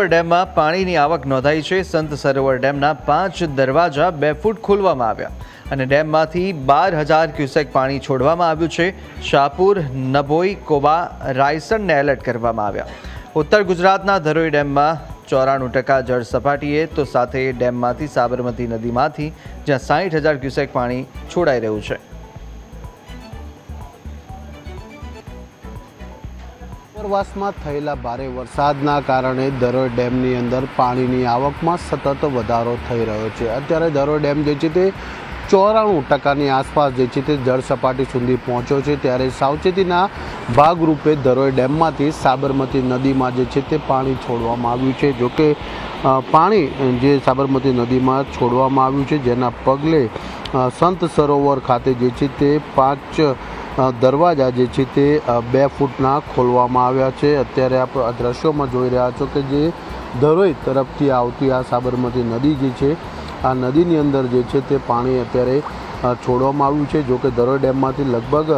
ડેમમાં પાણીની આવક નોંધાઈ છે। સંત સરોવર ડેમના 5 દરવાજા 2 ફૂટ ખોલવામાં આવ્યા અને ડેમમાંથી 12,000 ક્યુસેક પાણી છોડવામાં આવ્યું છે। શાહપુર, નભોઈ, કોબા, રાયસણને એલર્ટ કરવામાં આવ્યા। ઉત્તર ગુજરાતના ધરોઈ ડેમમાં 94% જળ સપાટીએ તો સાથે ડેમમાંથી સાબરમતી નદીમાંથી જ્યાં 60,000 ક્યુસેક પાણી છોડાઈ રહ્યું છે। ઉપરવાસમાં થયેલા ભારે વરસાદના કારણે ધરોઈ ડેમની અંદર પાણીની આવકમાં સતત વધારો થઈ રહ્યો છે। અત્યારે ધરોઈ ડેમ જે છે તે 94%ની આસપાસ જે છે તે જળ સપાટી સુધી પહોંચ્યો છે। ત્યારે સાવચેતીના ભાગરૂપે ધરોઈ ડેમમાંથી સાબરમતી નદીમાં જે છે તે પાણી છોડવામાં આવ્યું છે। જોકે પાણી જે સાબરમતી નદીમાં છોડવામાં આવ્યું છે જેના પગલે સંત સરોવર ખાતે જે છે તે 5 દરવાજા જે છે તે 2 ફૂટના ખોલવામાં આવ્યા છે। અત્યારે આપ આ દ્રશ્યોમાં જોઈ રહ્યા છો કે જે ધરોઈ તરફથી આવતી આ સાબરમતી નદી જે છે આ નદીની અંદર જે છે તે પાણી અત્યારે છોડવામાં આવ્યું છે। જોકે ધરોઈ ડેમમાંથી લગભગ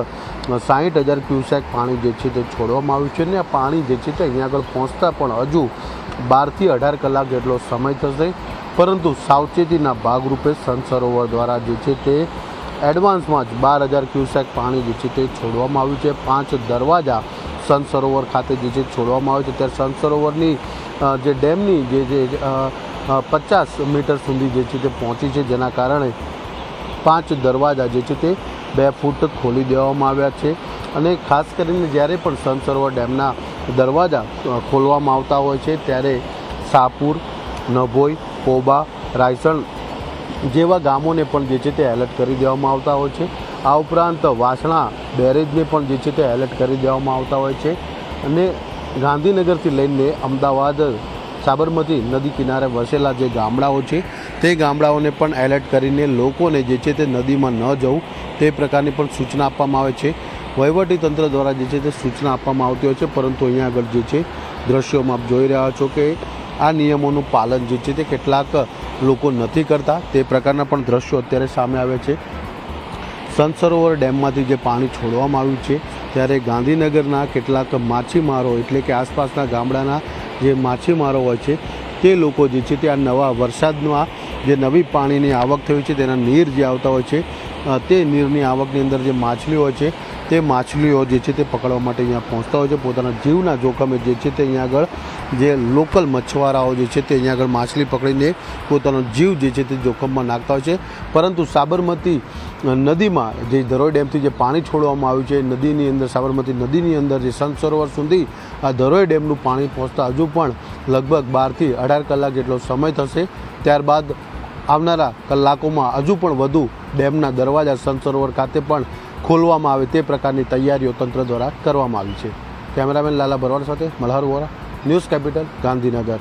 60,000 ક્યુસેક પાણી જે છે તે છોડવામાં આવ્યું છે અને આ પાણી જે છે તે અહીંયા આગળ પહોંચતા પણ હજુ 12 થી 18 કલાક જેટલો સમય થશે। પરંતુ સાવચેતીના ભાગરૂપે સંત સરોવર દ્વારા જે છે તે એડવાન્સમાં જ 12,000 ક્યુસેક પાણી જે છે તે છોડવામાં આવ્યું છે। 5 દરવાજા સંત સરોવર ખાતે જે છે છોડવામાં આવ્યું છે। ત્યારે સંત સરોવરની જે ડેમની જે 50 મીટર સુધી જે છે તે પહોંચી છે જેના કારણે 5 દરવાજા જે છે તે 2 ફૂટ ખોલી દેવામાં આવ્યા છે। અને ખાસ કરીને જ્યારે પણ સંત સરોવર ડેમના દરવાજા ખોલવામાં આવતા હોય છે ત્યારે શાહપુર, નભોઈ, કોબા, રાયસણ જેવા ગામોને પણ જે છે તે એલર્ટ કરી દેવામાં આવતા હોય છે। આ ઉપરાંત વાસણા બેરેજને પણ જે છે તે એલર્ટ કરી દેવામાં આવતા હોય છે। અને ગાંધીનગરથી લઈને અમદાવાદ સાબરમતી નદી કિનારે વસેલા જે ગામડાઓ છે તે ગામડાઓને પણ એલર્ટ કરીને લોકોને જે છે તે નદીમાં ન જવું તે પ્રકારની પણ સૂચના આપવામાં આવે છે। વહીવટીતંત્ર દ્વારા જે છે તે સૂચના આપવામાં આવતી હોય છે। પરંતુ અહીંયા આગળ જે છે દ્રશ્યોમાં આપ જોઈ રહ્યા છો કે આ નિયમોનું પાલન જે છે તે કેટલાક લોકો નથી કરતા તે પ્રકારના પણ દ્રશ્યો અત્યારે સામે આવે છે। સંત સરોવર ડેમમાંથી જે પાણી છોડવામાં આવ્યું છે ત્યારે ગાંધીનગરના કેટલાક માછીમારો એટલે કે આસપાસના ગામડાના જે માછીમારો હોય છે તે લોકો જે છે તે આ નવા વરસાદમાં જે નવી પાણીની આવક થઈ છે તેના નીર જે આવતા હોય છે તે નીરની આવકની અંદર જે માછલીઓ હોય છે તે માછલીઓ જે છે તે પકડવા માટે અહીંયા પહોંચતા હોય છે। પોતાના જીવના જોખમે જે છે તે અહીંયા આગળ જે લોકલ મછવારાઓ જે છે તે અહીંયા આગળ માછલી પકડીને પોતાનો જીવ જે છે તે જોખમમાં નાખતા હોય છે। પરંતુ સાબરમતી નદીમાં જે ધરોઈ ડેમથી જે પાણી છોડવામાં આવ્યું છે નદીની અંદર સાબરમતી નદીની અંદર જે સંત સરોવર સુધી આ ધરોઈ ડેમનું પાણી પહોંચતા હજુ પણ લગભગ 12 થી 18 કલાક જેટલો સમય થશે। ત્યારબાદ આવનારા કલાકોમાં હજુ પણ વધુ ડેમના દરવાજા સંત સરોવર ખાતે પણ ખોલવામાં આવે તે પ્રકારની તૈયારીઓ તંત્ર દ્વારા કરવામાં આવી છે। કેમેરામેન લાલા ભરવાડ સાથે મલ્હાર વોરા, ન્યૂઝ કેપિટલ, ગાંધીનગર।